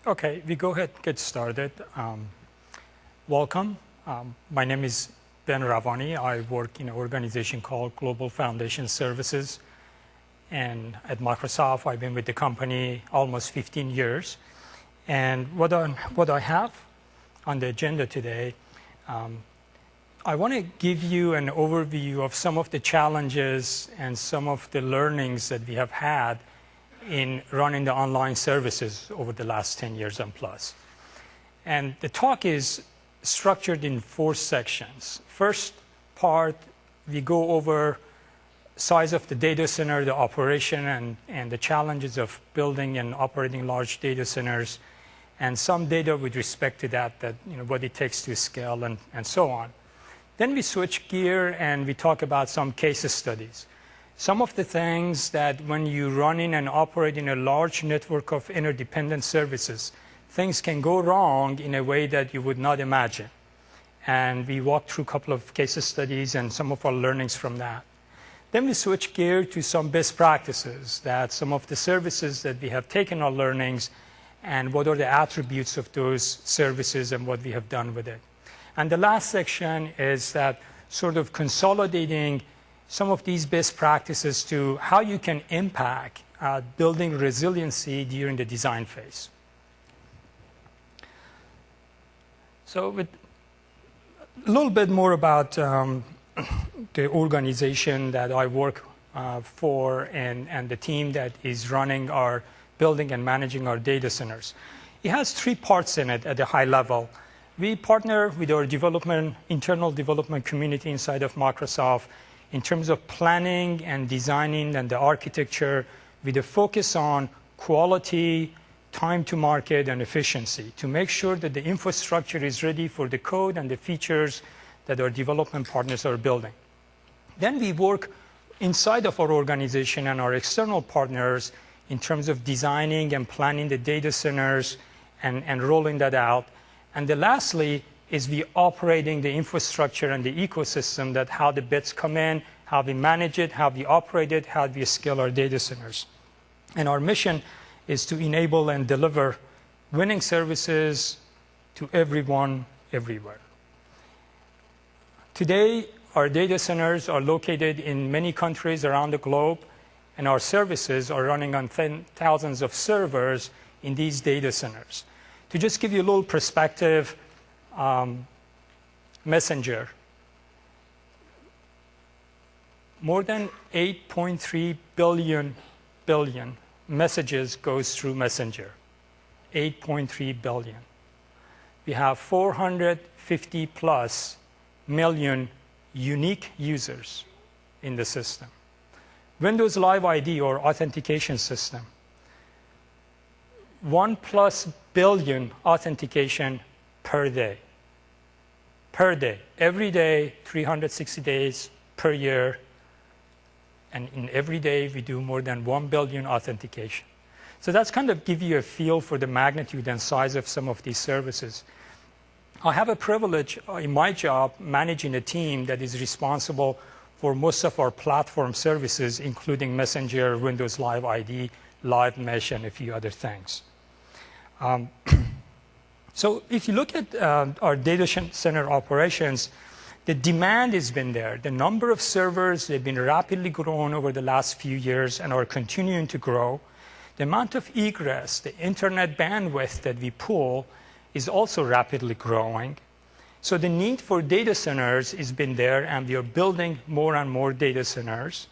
Okay, we go ahead and get started. Welcome. My name is Ben Ravani. I work in an organization called Global Foundation Services. And at Microsoft, I've been with the company almost 15 years. And what I have on the agenda today, I want to give you an overview of some of the challenges and some of the learnings that we have had in running the online services over the last 10 years and plus. And the talk is structured in 4 sections. First part, we go over size of the data center, the operation, and the challenges of building and operating large data centers, and some data with respect to that what it takes to scale and so on. Then we switch gear and we talk about some case studies. Some of the things that when you run in and operate in a large network of interdependent services, things can go wrong in a way that you would not imagine. And we walk through a couple of case studies and some of our learnings from that. Then we switch gear to some best practices, that some of the services that we have taken our learnings and what are the attributes of those services and what we have done with it. And the last section is that sort of consolidating some of these best practices to how you can impact building resiliency during the design phase. So with a little bit more about the organization that I work for and the team that is running our building and managing our data centers. It has 3 parts in it at a high level. We partner with our internal development community inside of Microsoft in terms of planning and designing and the architecture with a focus on quality, time to market, and efficiency to make sure that the infrastructure is ready for the code and the features that our development partners are building. Then we work inside of our organization and our external partners in terms of designing and planning the data centers and rolling that out. And then lastly is we operating the infrastructure and the ecosystem, that how the bits come in, how we manage it, how we operate it, how we scale our data centers. And our mission is to enable and deliver winning services to everyone, everywhere. Today, our data centers are located in many countries around the globe, and our services are running on thousands of servers in these data centers. To just give you a little perspective, Messenger, more than 8.3 billion messages goes through Messenger. 8.3 billion. We have 450 plus million unique users in the system. Windows Live ID, or authentication system, 1+ billion authentication per day. Per day. Every day, 360 days per year. And in every day, we do more than 1 billion authentication. So that's kind of give you a feel for the magnitude and size of some of these services. I have a privilege in my job managing a team that is responsible for most of our platform services, including Messenger, Windows Live ID, Live Mesh, and a few other things. So if you look at our data center operations, the demand has been there. The number of servers, they've been rapidly growing over the last few years and are continuing to grow. The amount of egress, the internet bandwidth that we pull, is also rapidly growing. So the need for data centers has been there, and we are building more and more data centers.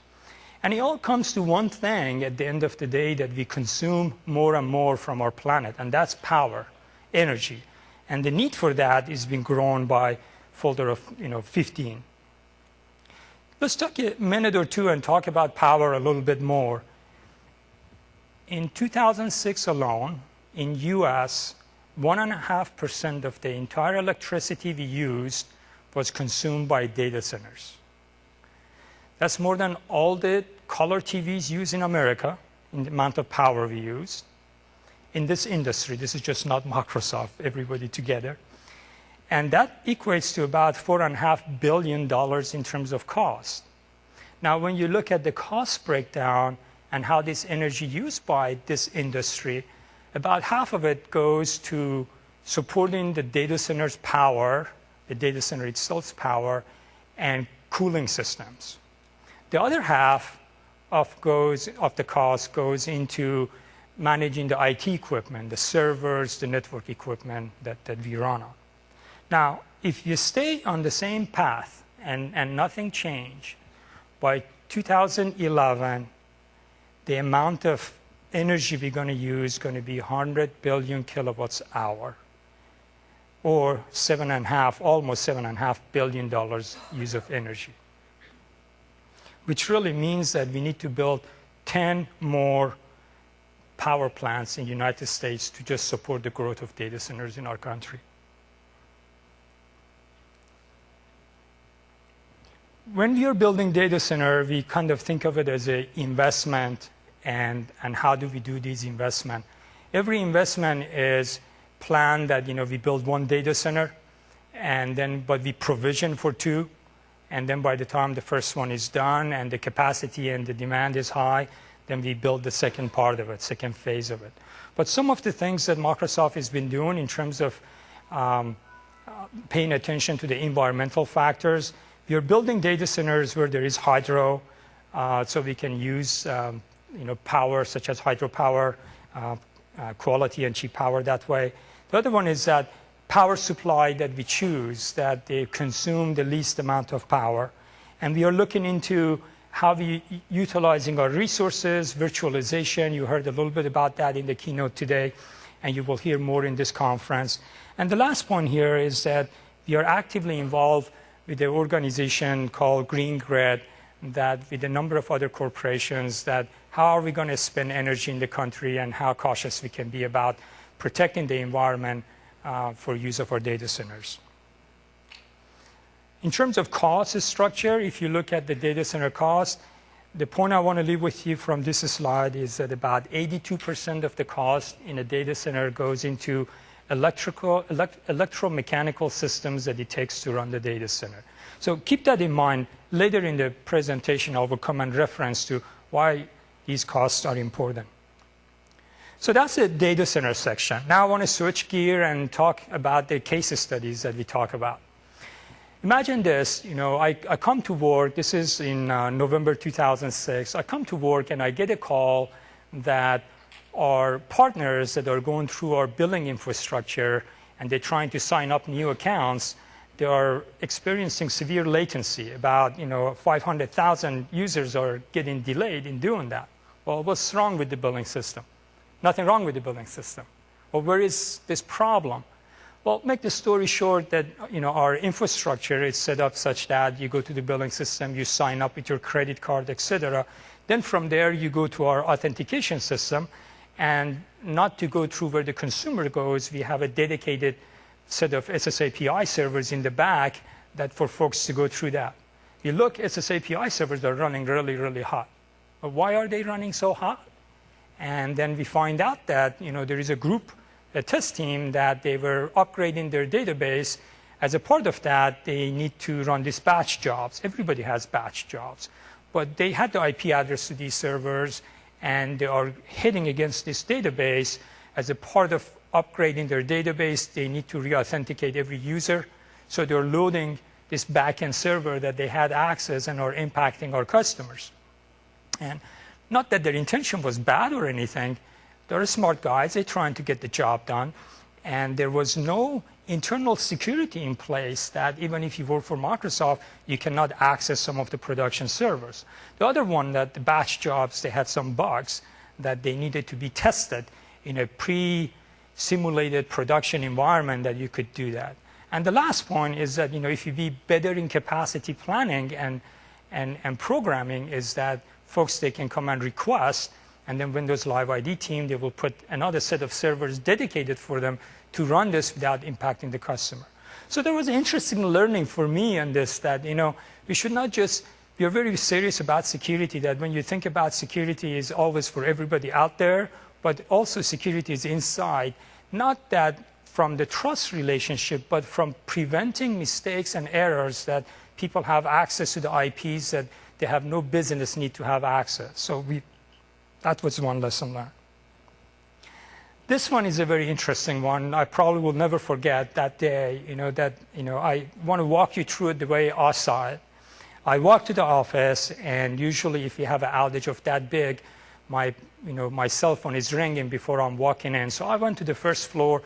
And it all comes to one thing at the end of the day, that we consume more and more from our planet, and that's power, energy. And the need for that has been grown by factor of 15. Let's take a minute or two and talk about power a little bit more. In 2006 alone, in US, 1.5% of the entire electricity we used was consumed by data centers. That's more than all the color TVs used in America, in the amount of power we used. In this industry, this is just not Microsoft, everybody together. And that equates to about $4.5 billion in terms of cost. Now, when you look at the cost breakdown and how this energy used by this industry, About half of it goes to supporting the data center's power, the data center itself's power, and cooling systems. The other half of the cost goes into managing the IT equipment, the servers, the network equipment that we run on. Now, if you stay on the same path and nothing changed, by 2011, the amount of energy we're going to use is going to be 100 billion kilowatts hour, or almost $7.5 billion use of energy, which really means that we need to build 10 more power plants in the United States to just support the growth of data centers in our country. When we are building data center, we kind of think of it as an investment, and how do we do these investment? Every investment is planned that we build one data center, but we provision for two, and then by the time the first one is done and the capacity and the demand is high, then we build the second part of it, second phase of it. But some of the things that Microsoft has been doing in terms of paying attention to the environmental factors, we are building data centers where there is hydro, so we can use power such as hydropower, quality and cheap power that way. The other one is that power supply that we choose, that they consume the least amount of power. And we are looking into how we utilizing our resources, virtualization. You heard a little bit about that in the keynote today, and you will hear more in this conference. And the last point here is that we are actively involved with an organization called Green Grid, that with a number of other corporations, that how are we going to spend energy in the country and how cautious we can be about protecting the environment for use of our data centers. In terms of cost structure, if you look at the data center cost, the point I want to leave with you from this slide is that about 82% of the cost in a data center goes into electromechanical systems that it takes to run the data center. So keep that in mind. Later in the presentation, I will come and reference to why these costs are important. So that's the data center section. Now I want to switch gear and talk about the case studies that we talk about. Imagine this, I come to work, this is in November 2006, I come to work and I get a call that our partners that are going through our billing infrastructure and they're trying to sign up new accounts, they are experiencing severe latency. About 500,000 users are getting delayed in doing that. Well, what's wrong with the billing system? Nothing wrong with the billing system. Well, where is this problem? Well, make the story short that our infrastructure is set up such that you go to the billing system, you sign up with your credit card, etc. Then from there you go to our authentication system, and not to go through where the consumer goes, we have a dedicated set of SSAPI servers in the back that for folks to go through that. You look, SSAPI servers are running really, really hot. But why are they running so hot? And then we find out that there is a test team that they were upgrading their database. As a part of that, they need to run these batch jobs. Everybody has batch jobs. But they had the IP address to these servers, and they are hitting against this database. As a part of upgrading their database, they need to re-authenticate every user. So they're loading this backend server that they had access and are impacting our customers. And not that their intention was bad or anything. They're smart guys. They're trying to get the job done. And there was no internal security in place that even if you work for Microsoft, you cannot access some of the production servers. The other one, that the batch jobs, they had some bugs that they needed to be tested in a pre-simulated production environment that you could do that. And the last point is that if you be better in capacity planning and programming, is that folks, they can come and request, and then Windows Live ID team, they will put another set of servers dedicated for them to run this without impacting the customer. So there was interesting learning for me on this, that we should not just, we are very serious about security, that when you think about security is always for everybody out there, but also security is inside. Not that from the trust relationship, but from preventing mistakes and errors that people have access to the IPs that they have no business need to have access. So that was one lesson learned. This one is a very interesting one. I probably will never forget that day, I want to walk you through it the way I saw it. I walked to the office, and usually if you have an outage of that big, my cell phone is ringing before I'm walking in. So I went to the first floor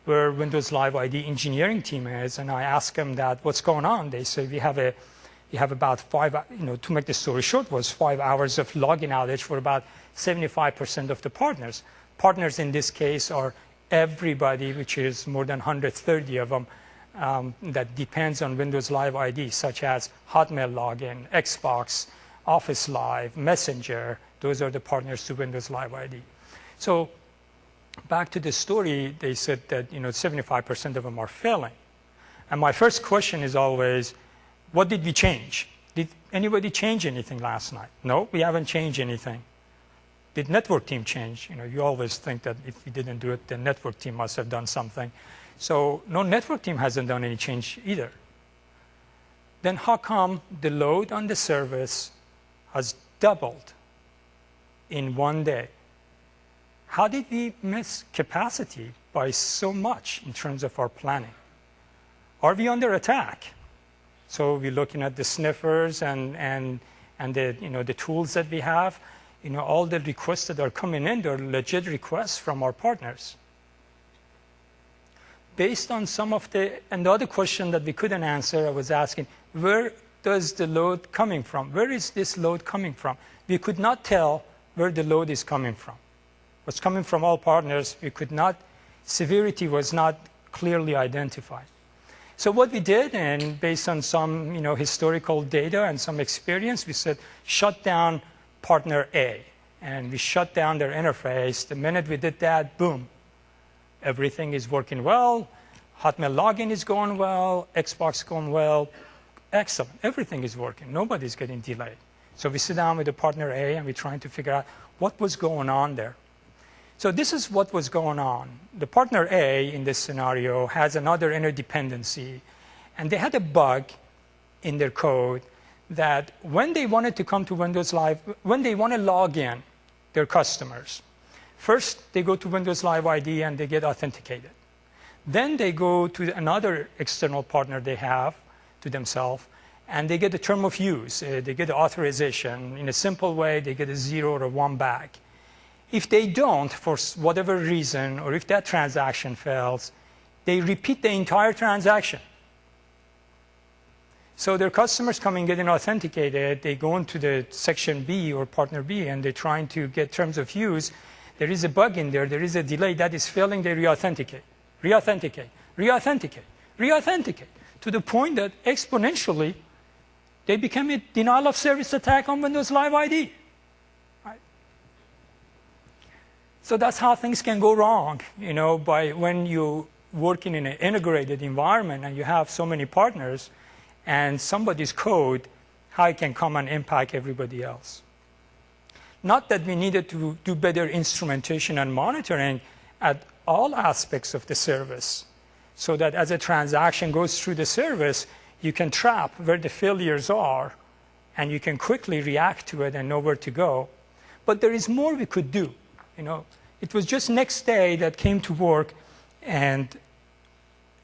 where Windows Live ID engineering team is, and I asked them that, what's going on? They said, we have about 5, to make the story short, was 5 hours of login outage for about 75% of the partners. Partners in this case are everybody, which is more than 130 of them, that depends on Windows Live ID, such as Hotmail login, Xbox, Office Live, Messenger. Those are the partners to Windows Live ID. So back to the story, they said that 75% of them are failing. And my first question is always, what did we change? Did anybody change anything last night? No, we haven't changed anything. Did network team change? You always think that if we didn't do it, the network team must have done something. So no, network team hasn't done any change either. Then how come the load on the service has doubled in one day? How did we miss capacity by so much in terms of our planning? Are we under attack? So we're looking at the sniffers and the tools that we have. All the requests that are coming in, they're legit requests from our partners. Based on some of and the other question that we couldn't answer, I was asking, where does the load coming from? Where is this load coming from? We could not tell where the load is coming from. What's coming from all partners, we could not, severity was not clearly identified. So what we did, and based on some historical data and some experience, we said, shut down partner A, and we shut down their interface. The minute we did that, boom, everything is working well. Hotmail login is going well. Xbox going well. Excellent. Everything is working. Nobody's getting delayed. So we sit down with the partner A, and we're trying to figure out what was going on there. So this is what was going on. The partner A in this scenario has another interdependency, and they had a bug in their code that when they wanted to come to Windows Live, when they want to log in their customers, first they go to Windows Live ID and they get authenticated. Then they go to another external partner they have to themselves, and they get a term of use. They get authorization. In a simple way, they get a 0 or a 1 back. If they don't, for whatever reason, or if that transaction fails, they repeat the entire transaction. So their customers come and getting authenticated. They go into the section B or partner B, and they're trying to get terms of use. There is a bug in there. There is a delay that is failing. They re-authenticate, re-authenticate, re-authenticate, re-authenticate, to the point that exponentially they become a denial of service attack on Windows Live ID. Right? So that's how things can go wrong, by when you working in an integrated environment and you have so many partners, and somebody's code, how it can come and impact everybody else. Not that we needed to do better instrumentation and monitoring at all aspects of the service, so that as a transaction goes through the service, you can trap where the failures are, and you can quickly react to it and know where to go. But there is more we could do. It was just next day that came to work, and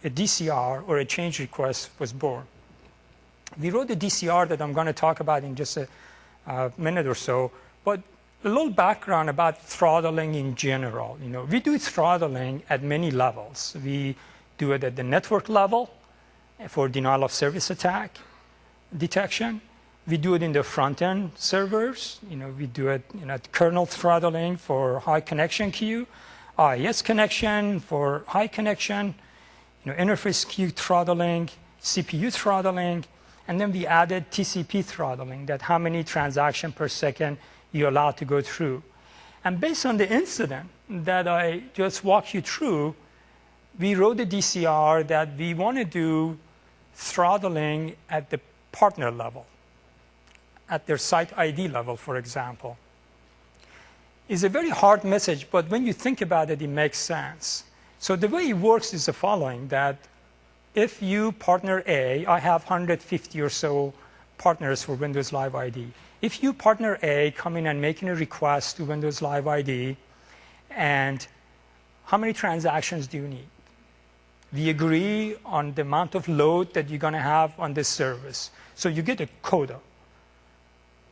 a DCR, or a change request, was born. We wrote a DCR that I'm going to talk about in just a minute or so, but a little background about throttling in general. We do throttling at many levels. We do it at the network level for denial of service attack detection. We do it in the front-end servers. We do it at kernel throttling for high connection queue, IIS connection for high connection, interface queue throttling, CPU throttling. And then we added TCP throttling, that how many transactions per second you're allowed to go through. And based on the incident that I just walked you through, we wrote a DCR that we want to do throttling at the partner level, at their site ID level, for example. It's a very hard message, but when you think about it, it makes sense. So the way it works is the following, that if you partner A, I have 150 or so partners for Windows Live ID. If you partner A come in and making a request to Windows Live ID, and how many transactions do you need? We agree on the amount of load that you're going to have on this service. So you get a quota.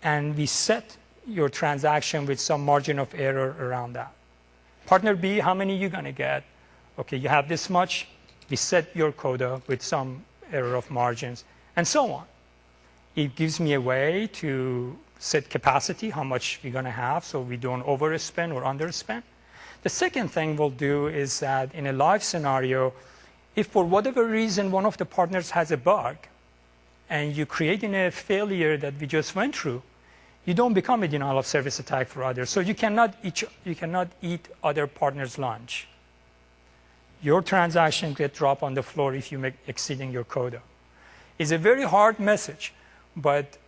And we set your transaction with some margin of error around that. Partner B, how many are you going to get? Okay, you have this much. We set your quota with some error of margins, and so on. It gives me a way to set capacity, how much we're going to have, so we don't overspend or underspend. The second thing we'll do is that in a live scenario, if for whatever reason one of the partners has a bug, and you create a failure that we just went through, you don't become a denial of service attack for others. So you cannot eat other partners' lunch. Your transaction get dropped on the floor if you make exceeding your quota. It's a very hard message, but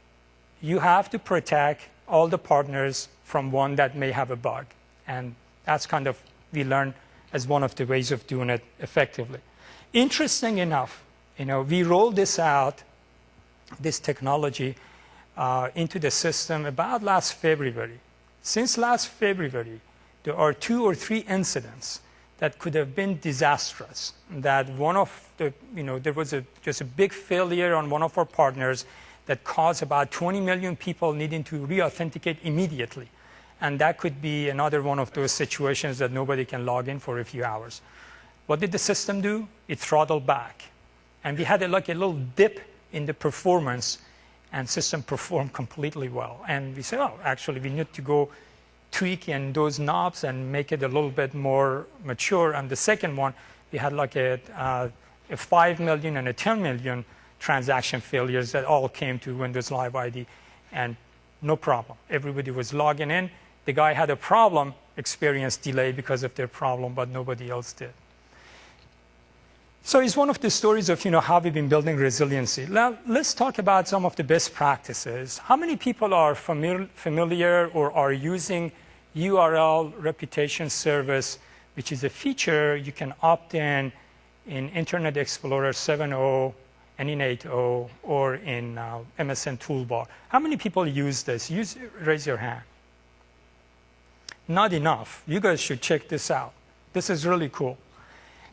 you have to protect all the partners from one that may have a bug. And that's kind of, we learned as one of the ways of doing it effectively. Interesting enough, we rolled this out, this technology, into the system about last February. Since last February, there are 2 or 3 incidents that could have been disastrous. That one of the, there was just a big failure on one of our partners that caused about 20 million people needing to re-authenticate immediately. And that could be another one of those situations that nobody can log in for a few hours. What did the system do? It throttled back. And we had like a little dip in the performance, and system performed completely well. And we said, oh, actually, we need to go tweak in those knobs and make it a little bit more mature. And the second one, we had like a 5 million and a 10 million transaction failures that all came to Windows Live ID, and no problem. Everybody was logging in. The guy had a problem, experienced delay because of their problem, but nobody else did. So it's one of the stories of how we've been building resiliency. Now, let's talk about some of the best practices. How many people are familiar or are using URL reputation service, which is a feature you can opt in Internet Explorer 7.0 and in 8.0 or in MSN Toolbar? How many people use this? Raise your hand. Not enough. You guys should check this out. This is really cool.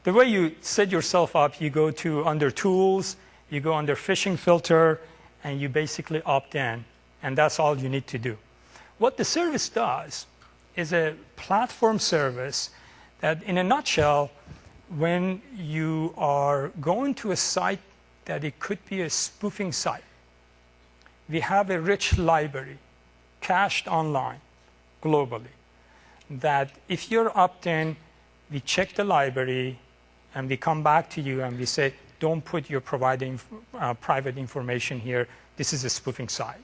The way you set yourself up, you go to under Tools, you go under Phishing Filter, and you basically opt in. And that's all you need to do. What the service does is a platform service that, in a nutshell, when you are going to a site that it could be a spoofing site, we have a rich library cached online globally that if you're opt-in, we check the library, and we come back to you and we say, don't put your private information here. This is a spoofing site.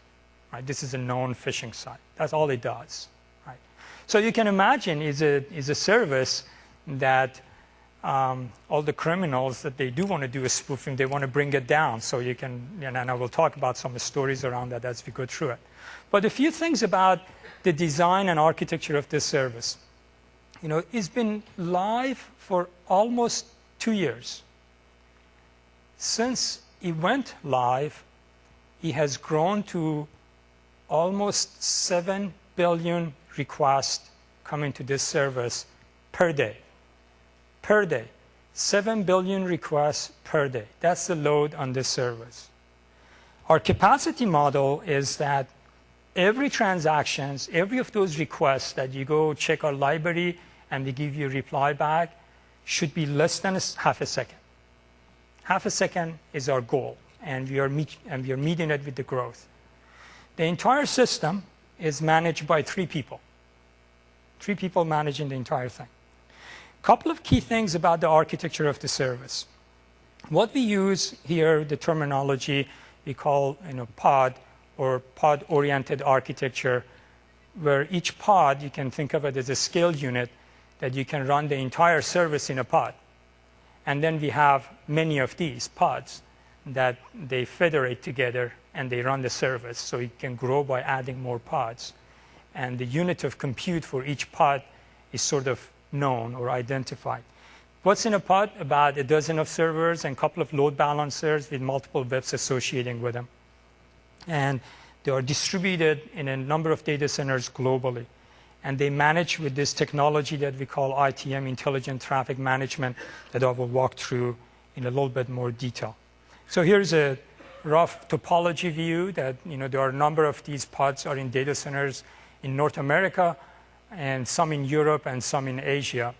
Right? This is a known phishing site. That's all it does. Right? So you can imagine is a service that all the criminals that they do want to do a spoofing, they want to bring it down. So you can, and I will talk about some stories around that as we go through it. But a few things about the design and architecture of this service. It's been live for almost 2 years. Since it went live, it has grown to almost 7 billion requests coming to this service per day. Per day. 7 billion requests per day. That's the load on this service. Our capacity model is that every transactions, every of those requests that you go check our library and we give you a reply back, should be less than half a second. Half a second is our goal, and we are meeting it with the growth. The entire system is managed by 3 people. 3 people managing the entire thing. Couple of key things about the architecture of the service. What we use here, the terminology we call pod or pod-oriented architecture, where each pod, you can think of it as a scale unit that you can run the entire service in a pod. And then we have many of these pods that they federate together and they run the service. So it can grow by adding more pods. And the unit of compute for each pod is sort of known or identified. What's in a pod? About a dozen of servers and a couple of load balancers with multiple webs associating with them. And they are distributed in a number of data centers globally. and they manage with this technology that we call ITM, Intelligent Traffic Management, that I will walk through in a little bit more detail. So here's a rough topology view that there are a number of these pods are in data centers in North America, and some in Europe and some in Asia.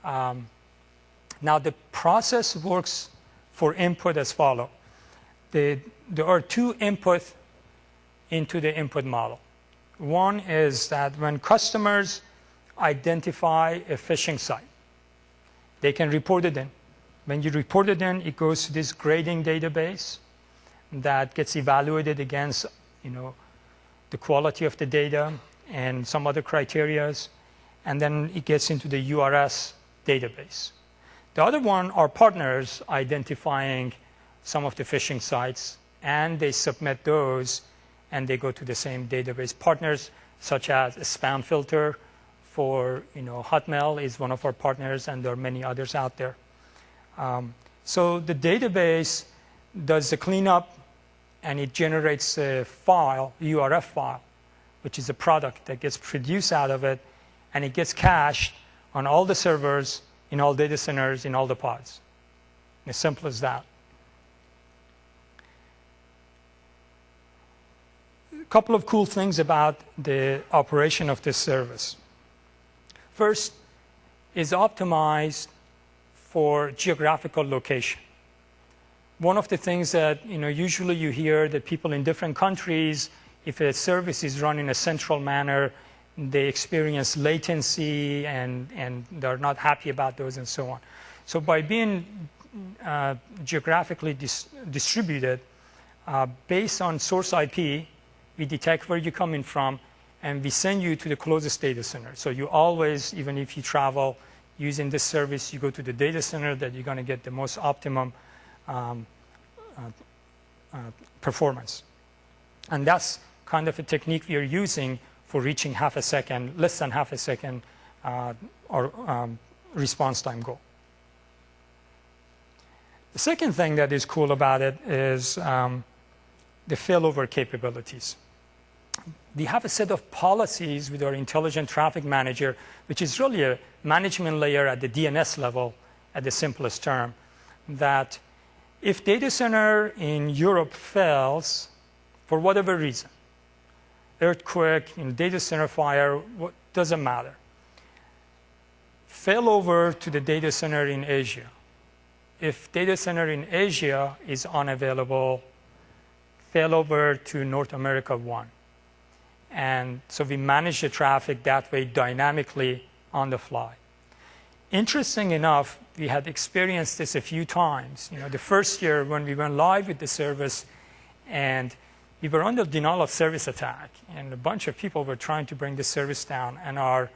Now the process works for input as follows. There are two inputs into the input model. One is that when customers identify a phishing site, they can report it in. When you report it in, it goes to this grading database that gets evaluated against the quality of the data and some other criterias, and then it gets into the URS database. The other one are partners identifying some of the phishing sites, and they submit those, and they go to the same database. Partners such as a spam filter for Hotmail is one of our partners, and there are many others out there. So the database does the cleanup, and it generates a file, URF file, which is a product that gets produced out of it, and it gets cached on all the servers, in all data centers, in all the pods. As simple as that. A couple of cool things about the operation of this service. First, is optimized for geographical location. One of the things that usually you hear that people in different countries, if a service is run in a central manner, they experience latency and they're not happy about those and so on. So by being geographically distributed, based on source IP, we detect where you're coming from, and we send you to the closest data center. So you always, even if you travel using this service, you go to the data center that you're going to get the most optimum performance. And that's kind of a technique we are using for reaching less than half a second response time goal. The second thing that is cool about it is the failover capabilities. We have a set of policies with our Intelligent Traffic Manager, which is really a management layer at the DNS level, at the simplest term, that if data center in Europe fails for whatever reason, earthquake, data center fire, doesn't matter, fail over to the data center in Asia. If data center in Asia is unavailable, fail over to North America 1. And so we manage the traffic that way dynamically on the fly. Interesting enough, we had experienced this a few times. The first year when we went live with the service, and we were under denial of service attack, and a bunch of people were trying to bring the service down, and our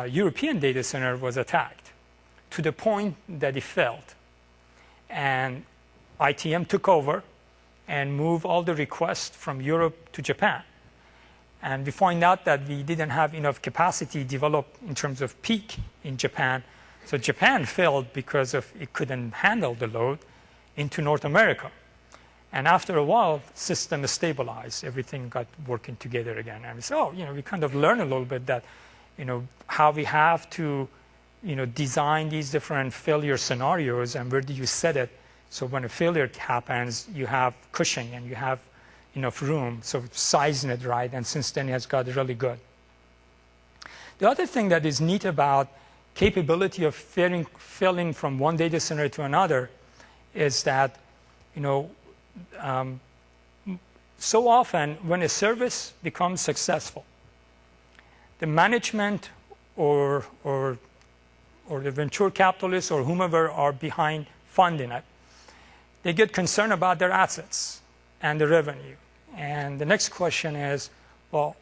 European data center was attacked to the point that it failed. And ITM took over and moved all the requests from Europe to Japan. And we find out that we didn't have enough capacity developed in terms of peak in Japan. So Japan failed because it couldn't handle the load into North America. And after a while, the system stabilized. Everything got working together again. And we said, we kind of learned a little bit that, how we have to, design these different failure scenarios, and where do you set it? So when a failure happens, you have cushion and you have enough room, so sizing it right, and since then it has got really good. The other thing that is neat about capability of failing from one data center to another is that, so often when a service becomes successful, the management or the venture capitalists or whomever are behind funding it, they get concerned about their assets and the revenue. And the next question is, well,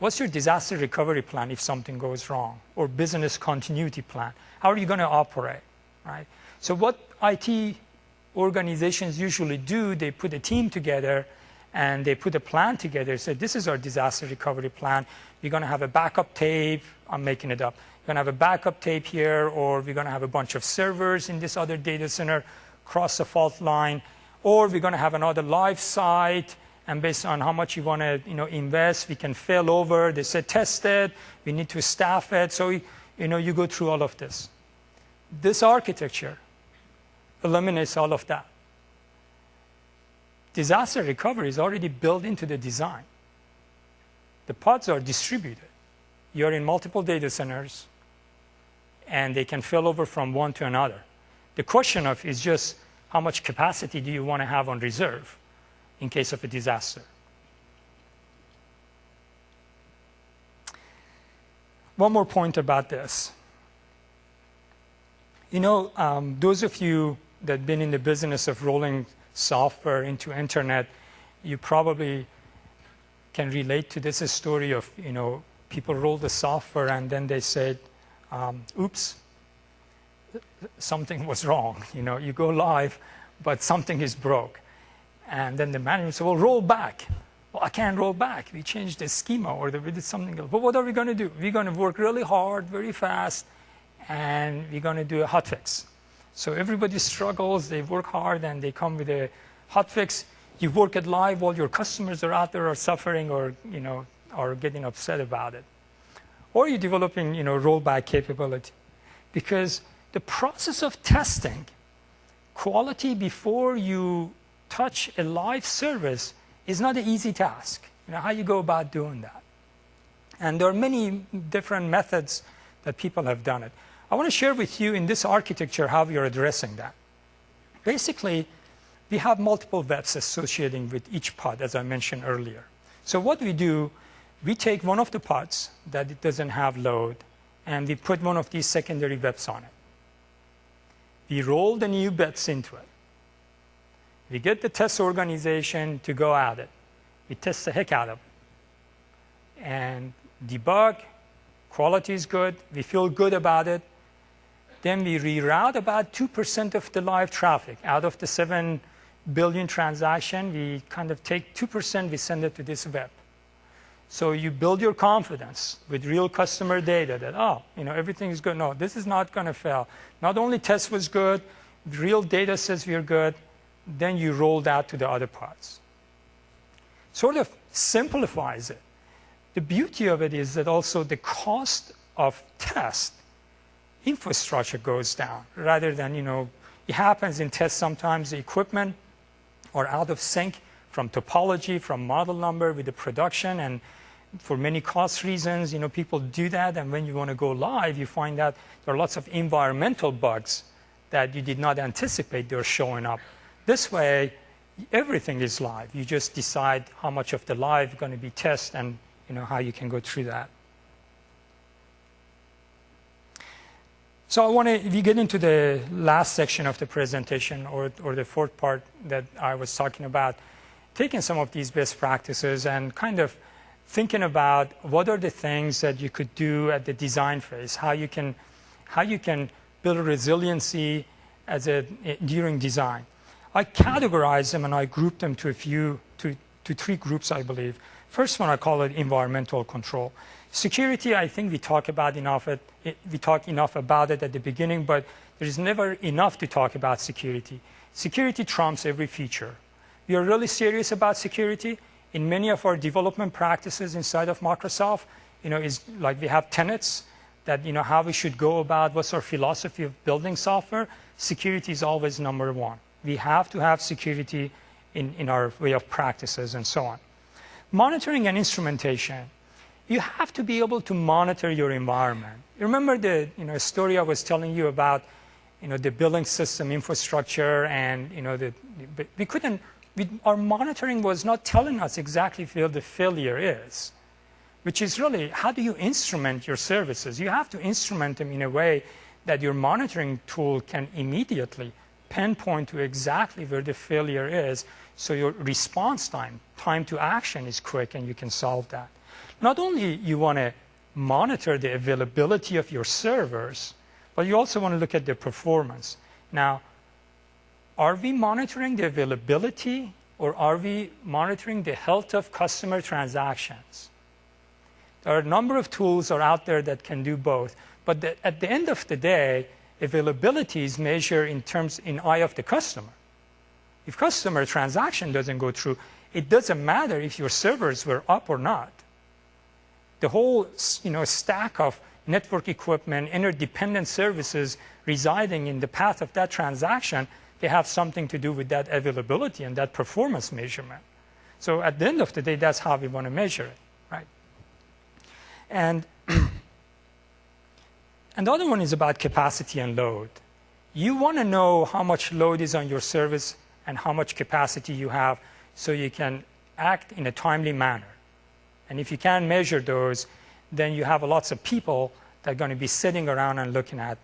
what's your disaster recovery plan if something goes wrong, or business continuity plan? How are you going to operate, right? So what IT organizations usually do, they put a team together and they put a plan together. So this is our disaster recovery plan. We're going to have a backup tape. I'm making it up. We're going to have a backup tape here, or we're going to have a bunch of servers in this other data center, cross the fault line, or we're going to have another live site, and based on how much you want to invest, we can fail over. They said test it, we need to staff it. So you go through all of this. This architecture eliminates all of that. Disaster recovery is already built into the design. The pods are distributed. You're in multiple data centers, and they can fail over from one to another. The question is just how much capacity do you want to have on reserve in case of a disaster. One more point about this. Those of you that have been in the business of rolling software into internet, you probably can relate to this story of, people roll the software and then they said, oops, something was wrong. You go live, but something is broke. And then the manager said, well, roll back. Well, I can't roll back. We changed the schema or we did something else. But what are we going to do? We're going to work really hard, very fast, and we're going to do a hotfix. So everybody struggles, they work hard, and they come with a hotfix. You work it live while your customers are out there are suffering or, are getting upset about it. Or you're developing, rollback capability. Because the process of testing quality before you touch a live service is not an easy task. How you go about doing that. And there are many different methods that people have done it. I want to share with you in this architecture how we are addressing that. Basically, we have multiple webs associating with each pod, as I mentioned earlier. So what we do, we take one of the pods that it doesn't have load, and we put one of these secondary webs on it. We roll the new bits into it. We get the test organization to go at it. We test the heck out of it. And debug, quality is good, we feel good about it. Then we reroute about 2% of the live traffic. Out of the 7 billion transactions, we kind of take 2%, we send it to this web. So you build your confidence with real customer data that, everything is good. No, this is not going to fail. Not only test was good, real data says we're good, then you roll that to the other pods. Sort of simplifies it. The beauty of it is that also the cost of test infrastructure goes down rather than, it happens in tests sometimes the equipment are out of sync from topology, from model number with the production, and for many cost reasons, people do that, and when you want to go live, you find that there are lots of environmental bugs that you did not anticipate they're showing up. This way, everything is live. You just decide how much of the live is going to be tested and how you can go through that. So we get into the last section of the presentation or the fourth part that I was talking about, taking some of these best practices and kind of thinking about what are the things that you could do at the design phase, how you can build resiliency during design. I categorize them and I group them to three groups, I believe. First one, I call it environmental control. Security, I think we talk enough about it at the beginning, but there's never enough to talk about security. Security trumps every feature. We are really serious about security. In many of our development practices inside of Microsoft, is like we have tenets that how we should go about, what's our philosophy of building software. Security is always number one. We have to have security in our way of practices and so on. Monitoring and instrumentation. You have to be able to monitor your environment. You remember the story I was telling you about the billing system infrastructure, and our monitoring was not telling us exactly where the failure is, which is really how do you instrument your services? You have to instrument them in a way that your monitoring tool can immediately pinpoint to exactly where the failure is, so your response time to action is quick, and you can solve that. Not only you want to monitor the availability of your servers, but you also want to look at the performance. Now, are we monitoring the availability, or are we monitoring the health of customer transactions? There are a number of tools out there that can do both, but at the end of the day, availability is measured in eye of the customer. If customer transaction doesn't go through, it doesn't matter if your servers were up or not. The whole stack of network equipment, interdependent services residing in the path of that transaction, they have something to do with that availability and that performance measurement. So at the end of the day, that's how we want to measure it, right? And the other one is about capacity and load. You want to know how much load is on your service and how much capacity you have so you can act in a timely manner. And if you can't measure those, then you have lots of people that are going to be sitting around and looking at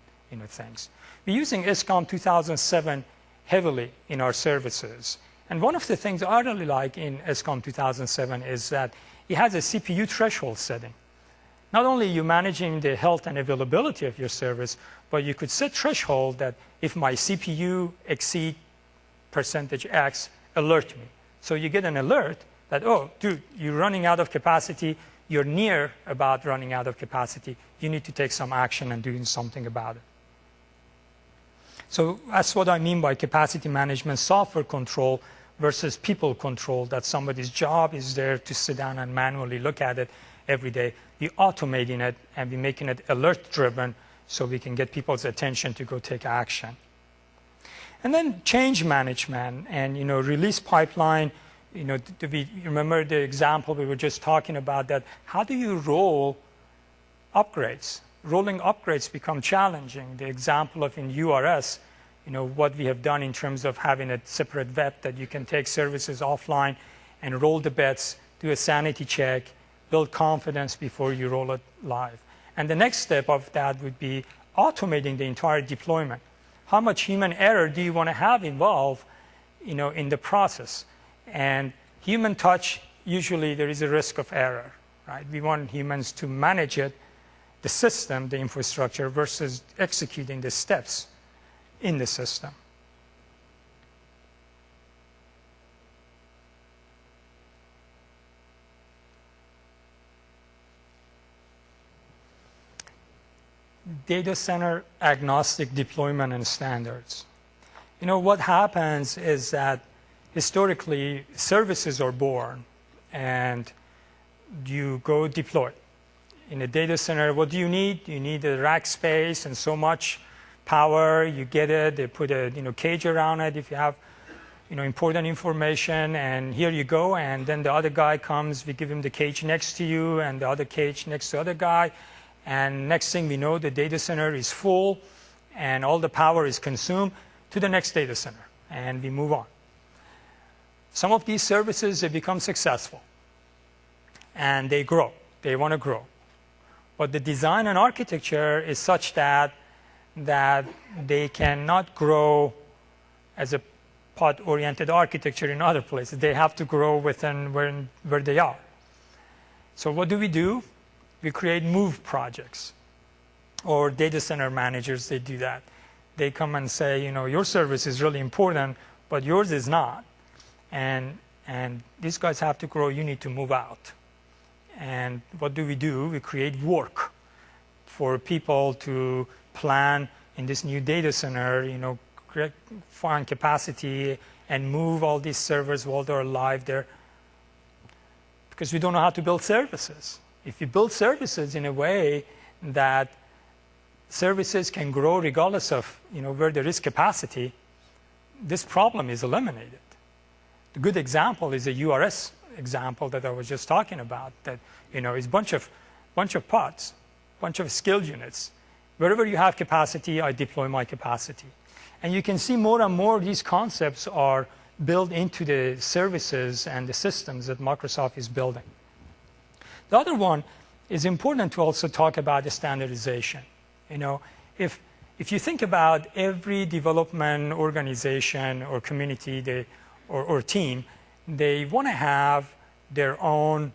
things. We're using ISCOM 2007 heavily in our services. And one of the things I really like in ISCOM 2007 is that it has a CPU threshold setting. Not only are you managing the health and availability of your service, but you could set threshold that if my CPU exceed percentage X, alert me. So you get an alert that, oh, dude, you're running out of capacity. You're near about running out of capacity. You need to take some action and doing something about it. So that's what I mean by capacity management, software control versus people control, that somebody's job is there to sit down and manually look at it every day. We're automating it and we're making it alert-driven so we can get people's attention to go take action. And then change management and release pipeline. Remember the example we were just talking about, that how do you roll upgrades? Rolling upgrades become challenging. The example of in URS, what we have done in terms of having a separate vet that you can take services offline and roll the bets, do a sanity check, build confidence before you roll it live. And the next step of that would be automating the entire deployment. How much human error do you want to have involved in the process? And human touch, usually there is a risk of error, right? We want humans to manage it, the system, the infrastructure, versus executing the steps in the system. Data center agnostic deployment and standards. What happens is that historically services are born and you go deploy. In a data center, what do you need? You need a rack space and so much power. You get it. They put a cage around it if you have important information, and here you go. And then the other guy comes. We give him the cage next to you, and the other cage next to the other guy. And next thing we know, the data center is full, and all the power is consumed to the next data center, and we move on. Some of these services, they become successful, and they grow. They want to grow. But the design and architecture is such that they cannot grow as a pod-oriented architecture in other places. They have to grow within where they are. So what do? We create move projects, or data center managers, they do that. They come and say, your service is really important, but yours is not. And these guys have to grow, you need to move out. And what do? We create work for people to plan in this new data center, find capacity and move all these servers while they're live there. Because we don't know how to build services. If you build services in a way that services can grow regardless of where there is capacity, this problem is eliminated. The good example is a URS example that I was just talking about, that is bunch of pods, bunch of skilled units. Wherever you have capacity, I deploy my capacity. And you can see more and more these concepts are built into the services and the systems that Microsoft is building. The other one is important to also talk about the standardization. If you think about every development organization or community or team, they want to have their own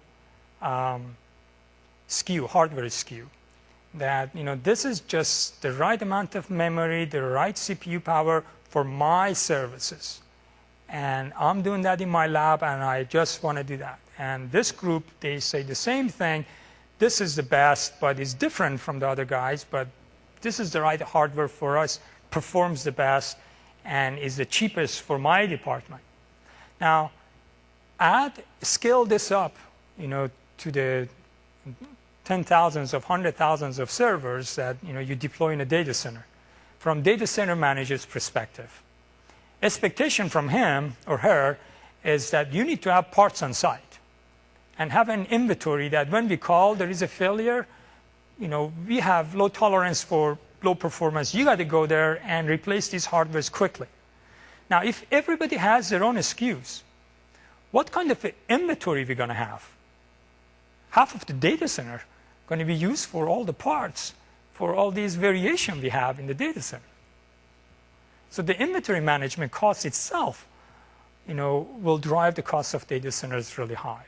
SKU, hardware SKU. That this is just the right amount of memory, the right CPU power for my services. And I'm doing that in my lab, and I just want to do that. And this group, they say the same thing. This is the best, but it's different from the other guys. But this is the right hardware for us, performs the best, and is the cheapest for my department. Now, Scale this up, to the 10,000s of 100,000s of servers that you deploy in a data center. From data center manager's perspective, expectation from him or her is that you need to have parts on site and have an inventory that when we call there is a failure, we have low tolerance for low performance. You got to go there and replace these hardwares quickly. Now, if everybody has their own SKUs, what kind of inventory are we going to have? Half of the data center going to be used for all the parts, for all these variation we have in the data center. So the inventory management cost itself, will drive the cost of data centers really high.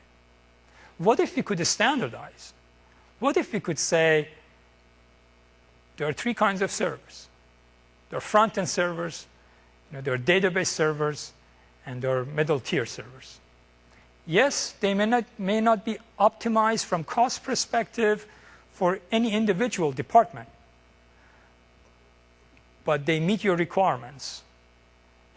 What if we could standardize? What if we could say there are 3 kinds of servers? There are front-end servers, there are database servers, and there are middle-tier servers. Yes, they may not be optimized from cost perspective for any individual department, but they meet your requirements.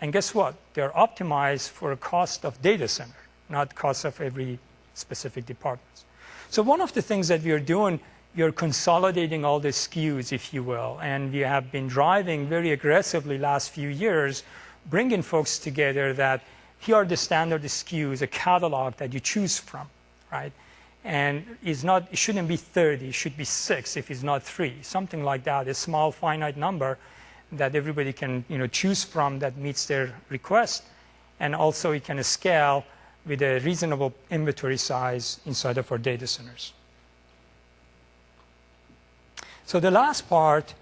And guess what? They're optimized for a cost of data center, not cost of every specific department. So one of the things that we are doing, we are consolidating all the SKUs, if you will, and we have been driving very aggressively last few years, bringing folks together that here are the standard SKUs, a catalog that you choose from, right? And it shouldn't be 30, it should be 6 if it's not 3, something like that, a small finite number that everybody can choose from that meets their request, and also it can scale with a reasonable inventory size inside of our data centers. So the last part,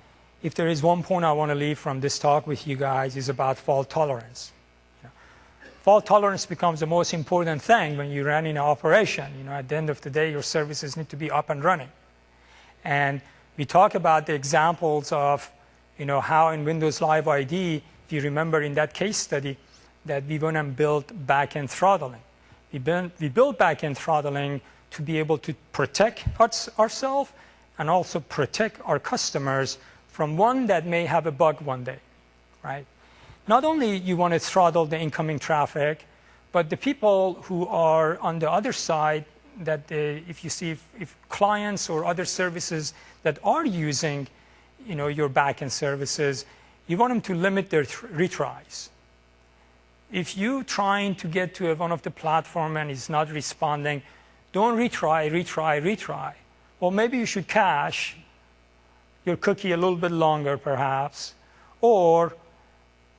if there is one point I want to leave from this talk with you guys, is about fault tolerance. Fault tolerance becomes the most important thing when you run in an operation. At the end of the day, your services need to be up and running. And we talk about the examples of how in Windows Live ID, if you remember in that case study, that we went and built back-end throttling. We built back-end throttling to be able to protect ourselves and also protect our customers from one that may have a bug one day, right? Not only you want to throttle the incoming traffic, but the people who are on the other side, that if clients or other services that are using your backend services, you want them to limit their retries. If you're trying to get to one of the platform and it's not responding, don't retry. Well, maybe you should cache your cookie a little bit longer, perhaps, or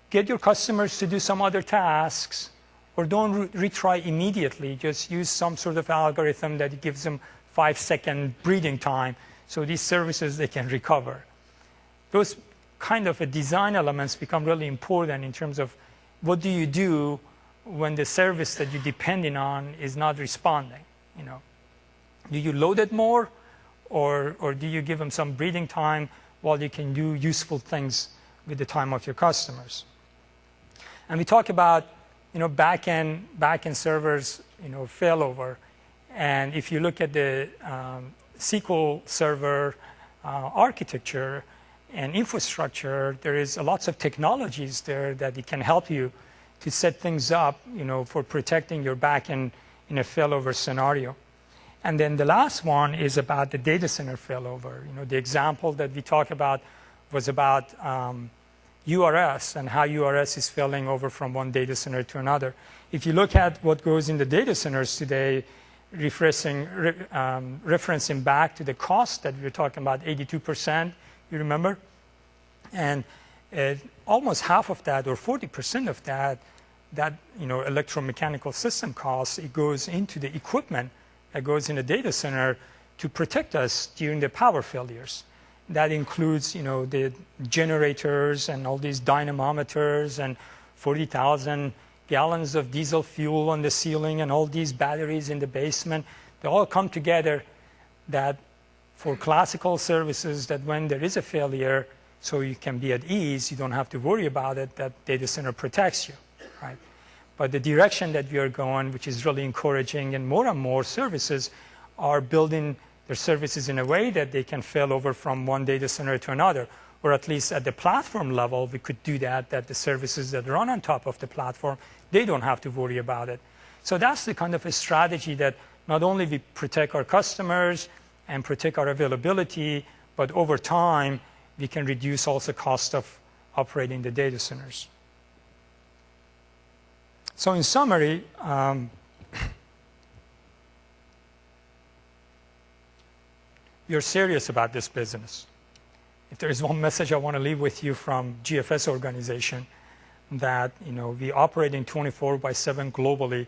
get your customers to do some other tasks, or don't retry immediately. Just use some sort of algorithm that gives them 5-second breathing time so these services, they can recover. Those kind of design elements become really important in terms of what do you do when the service that you're depending on is not responding. Do you load it more, or do you give them some breathing time while you can do useful things with the time of your customers? And we talk about back-end servers failover. And if you look at the SQL Server architecture and infrastructure, there is lots of technologies there that it can help you to set things up for protecting your backend in a failover scenario. And then the last one is about the data center failover. The example that we talked about was about URS and how URS is failing over from one data center to another. If you look at what goes in the data centers today, referencing back to the cost that we were talking about, 82%, you remember? And almost half of that, or 40% of that electromechanical system cost, it goes into the equipment that goes in the data center to protect us during the power failures. That includes, the generators and all these dynamometers and 40,000 gallons of diesel fuel on the ceiling and all these batteries in the basement. They all come together that for classical services, that when there is a failure, so you can be at ease, you don't have to worry about it, that data center protects you, right? But the direction that we are going, which is really encouraging, and more services are building their services in a way that they can fail over from one data center to another, or at least at the platform level, we could do that the services that run on top of the platform, they don't have to worry about it. So that's the kind of a strategy that not only we protect our customers and protect our availability, but over time, we can reduce also cost of operating the data centers. So in summary, we are serious about this business. If there is one message I want to leave with you from GFS organization, that we operate in 24/7 globally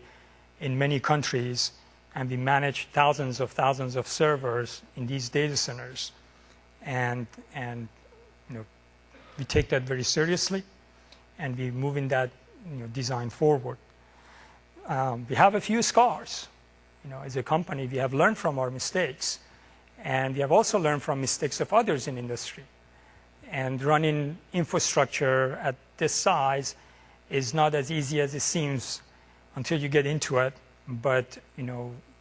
in many countries, and we manage thousands of servers in these data centers, and we take that very seriously, and we move in that design forward. We have a few scars. As a company, we have learned from our mistakes, and we have also learned from mistakes of others in industry. And running infrastructure at this size is not as easy as it seems until you get into it. But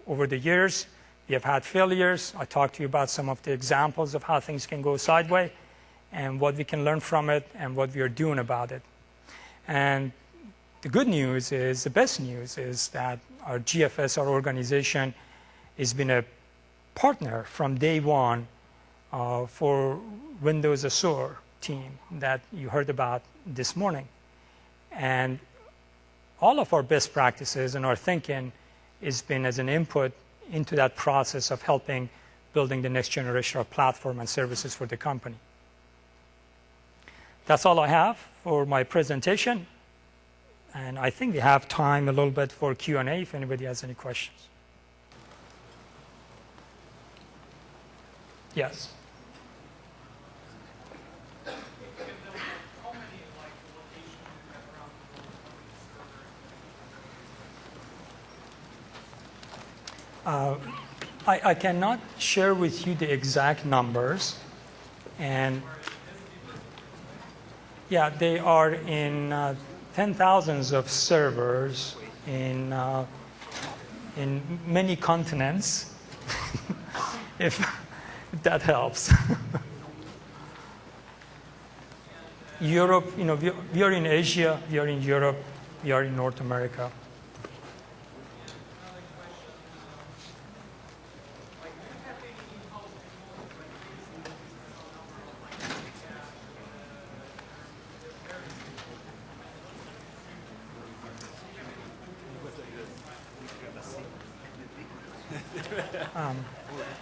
over the years, we have had failures. I talked to you about some of the examples of how things can go sideways and what we can learn from it and what we are doing about it. And the good news is, the best news is that our GFS, our organization, has been a partner from day one for Windows Azure team that you heard about this morning. And all of our best practices and our thinking has been as an input into that process of helping building the next generation of platform and services for the company. That's all I have for my presentation. And I think we have time a little bit for Q&A if anybody has any questions. Yes. I cannot share with you the exact numbers, and yeah, they are in 10,000s of servers in many continents, if that helps. Europe, we are in Asia, we are in Europe, we are in North America.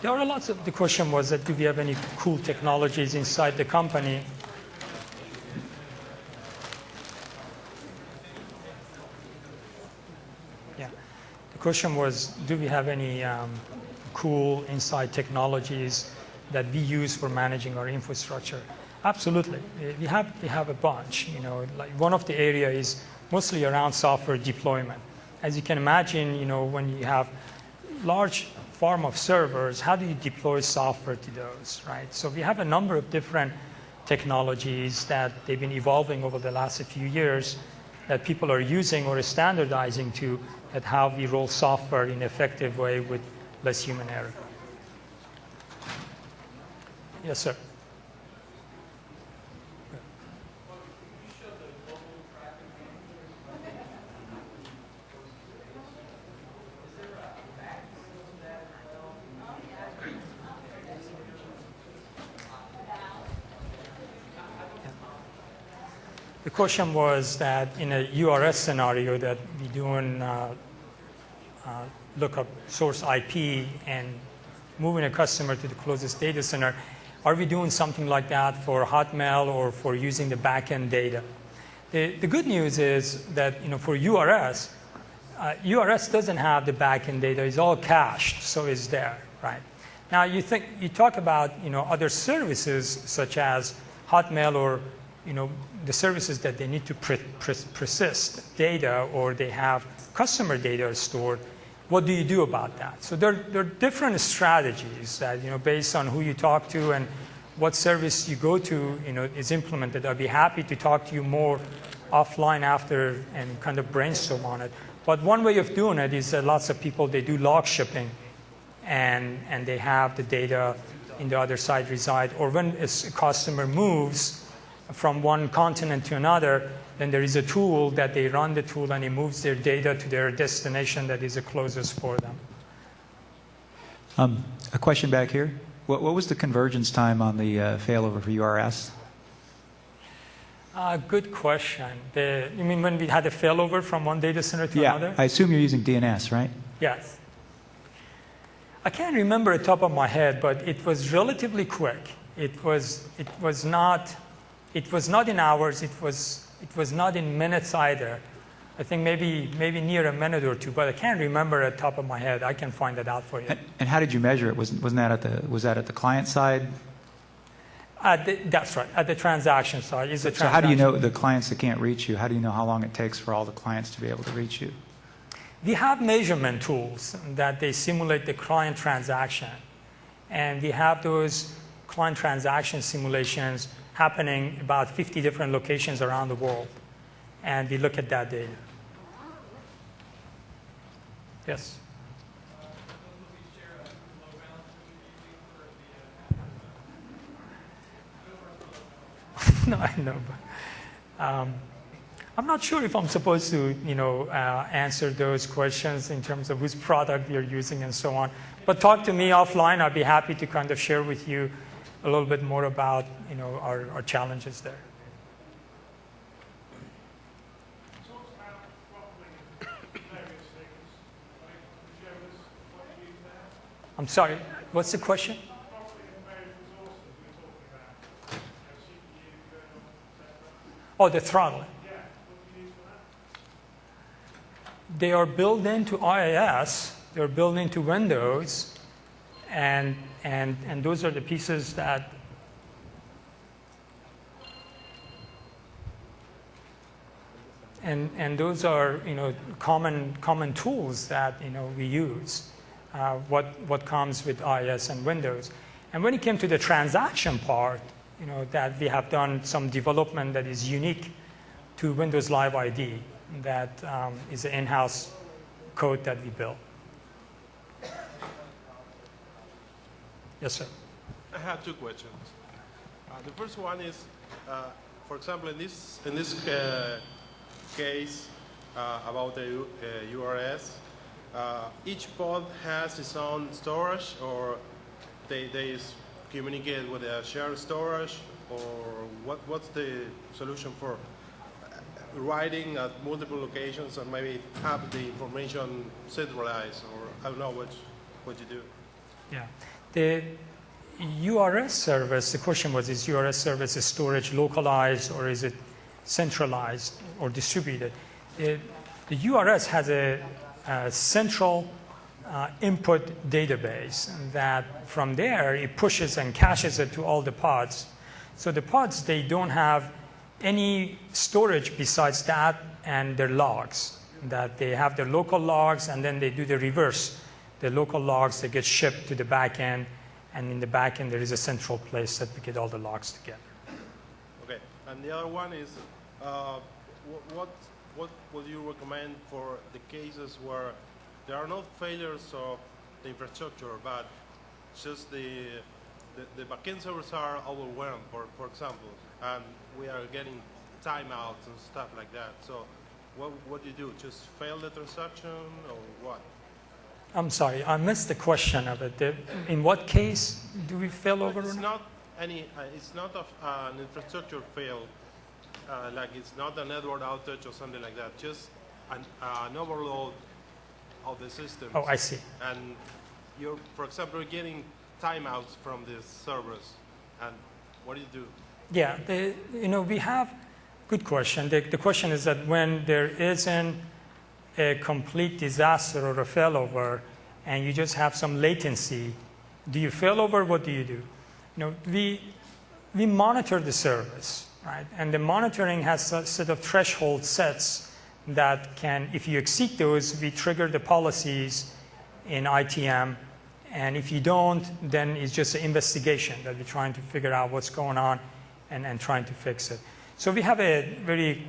There are lots of, the question was that do we have any cool technologies inside the company? Yeah, the question was, do we have any cool inside technologies that we use for managing our infrastructure? Absolutely, we have a bunch. Like one of the areas is mostly around software deployment. As you can imagine, when you have large farm of servers, how do you deploy software to those, right? So we have a number of different technologies that they've been evolving over the last few years that people are using or standardizing to at how we roll software in an effective way with less human error. Yes, sir. The question was that in a URS scenario that we're doing lookup source IP and moving a customer to the closest data center, are we doing something like that for Hotmail or for using the backend data? The good news is that for URS, URS doesn't have the backend data. It's all cached, so it's there, right? Now you talk about other services such as Hotmail or the services that they need to persist data, or they have customer data stored. What do you do about that? So there are different strategies that based on who you talk to and what service you go to is implemented. I'd be happy to talk to you more offline after and kind of brainstorm on it. But one way of doing it is that lots of people, they do log shipping and they have the data in the other side reside, or when a customer moves from one continent to another, then there is a tool that they run the tool and it moves their data to their destination that is the closest for them. A question back here. What was the convergence time on the failover for URS? Good question. You mean when we had a failover from one data center to another? Yeah, I assume you're using DNS, right? Yes. I can't remember at the top of my head, but it was relatively quick. It was not in hours. It was not in minutes either. I think maybe near a minute or two, but I can't remember at the top of my head. I can find it out for you. And how did you measure it? Was that at the client side? That's right. At the transaction side. So how do you know the clients that can't reach you? How do you know how long it takes for all the clients to be able to reach you? We have measurement tools that they simulate the client transaction. And we have those client transaction simulations happening about 50 different locations around the world. And we look at that data. Yes? No, I know. But, I'm not sure if I'm supposed to, answer those questions in terms of whose product you're using and so on. But talk to me offline. I'd be happy to kind of share with you a little bit more about, our challenges there. I'm sorry. What's the question? Oh, the throttling. They are built into IIS, they're built into Windows, and those are the pieces that and those are common tools that we use. What comes with IIS and Windows, and when it came to the transaction part, that we have done some development that is unique to Windows Live ID. That is an in-house code that we built. Yes, sir. I have two questions. The first one is, for example, in this case about the URS, each pod has its own storage, or they communicate with a shared storage, or what's the solution for writing at multiple locations and maybe have the information centralized, or I don't know what you do? Yeah. The URS service, the question was, is URS service is storage localized or is it centralized or distributed? The URS has a central input database that from there it pushes and caches it to all the pods. So the pods, they don't have any storage besides that and their logs, that they have their local logs and then they do the reverse. The local logs, they get shipped to the back end, and in the back end there is a central place that we get all the logs together. Okay, and the other one is, what would you recommend for the cases where there are no failures of the infrastructure, but just the backend servers are overwhelmed, for example, and we are getting timeouts and stuff like that. So what do you do? Just fail the transaction or what? I'm sorry, I missed the question of it. In what case do we fail over? It's not an infrastructure fail, like it's not a network outage or something like that, just an overload of the system. Oh, I see. And you're, for example, getting timeouts from the servers, and what do you do? Yeah, we have, good question. The question is that when there isn't a complete disaster or a failover and you just have some latency, do you failover? What do you do? We monitor the service, right? And the monitoring has a set of threshold sets that can, if you exceed those, we trigger the policies in ITM. And if you don't, then it's just an investigation that we're trying to figure out what's going on and trying to fix it. So we have a very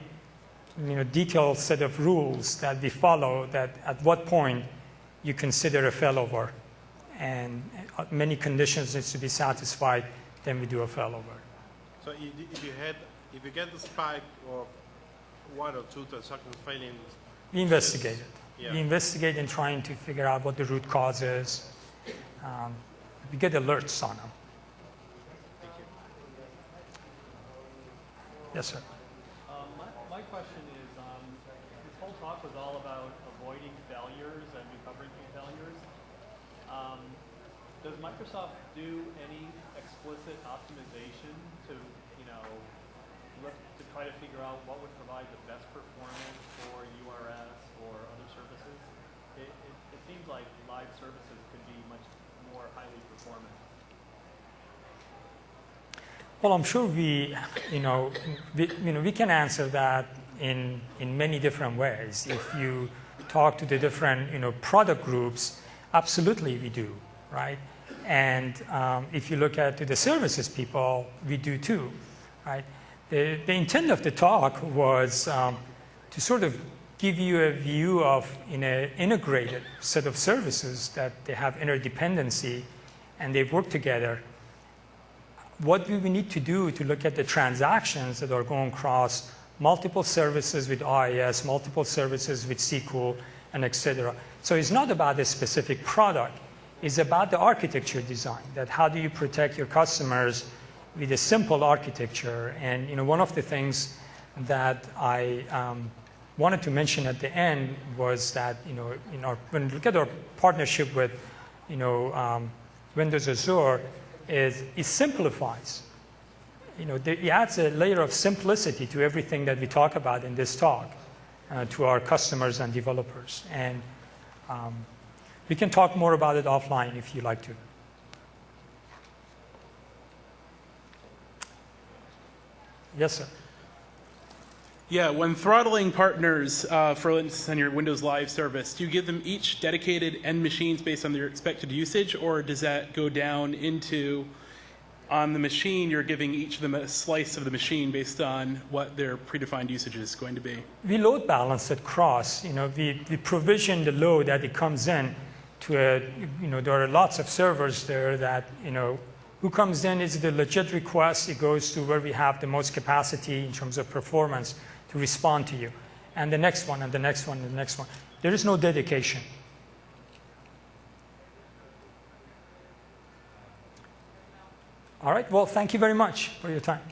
detailed set of rules that we follow, that at what point you consider a failover. And many conditions need to be satisfied, then we do a failover. So if you had if you get the spike of 1 or 2 transactions failing, we investigate it. Yeah. We investigate in trying to figure out what the root cause is. We get alerts on them. thank you. Yes, sir. My question is, this whole talk was all about avoiding failures and recovering from failures. Does Microsoft do any explicit optimization to, look to try to figure out what would provide the best performance for URS or other services? It seems like live services could be much more highly performant. Well, I'm sure we can answer that in many different ways. If you talk to the different, product groups, absolutely we do, right? And if you look at the services people, we do too, right? The intent of the talk was to sort of give you a view of in an integrated set of services that they have interdependency and they work together. What do we need to do to look at the transactions that are going across multiple services with IIS, multiple services with SQL, and et cetera. So it's not about a specific product. It's about the architecture design, that how do you protect your customers with a simple architecture. And one of the things that I wanted to mention at the end was that when we look at our partnership with Windows Azure, it simplifies. It adds a layer of simplicity to everything that we talk about in this talk to our customers and developers. And we can talk more about it offline if you'd like to. Yes, sir. Yeah, when throttling partners, for instance, on your Windows Live service, do you give them each dedicated end machines based on their expected usage, or does that go down into, on the machine, you're giving each of them a slice of the machine based on what their predefined usage is going to be? We load balance it cross. We provision the load that it comes in to there are lots of servers there that, who comes in is the legit request. It goes to where we have the most capacity in terms of performance to respond to you. And the next one, and the next one, and the next one. There is no dedication. All right, well, thank you very much for your time.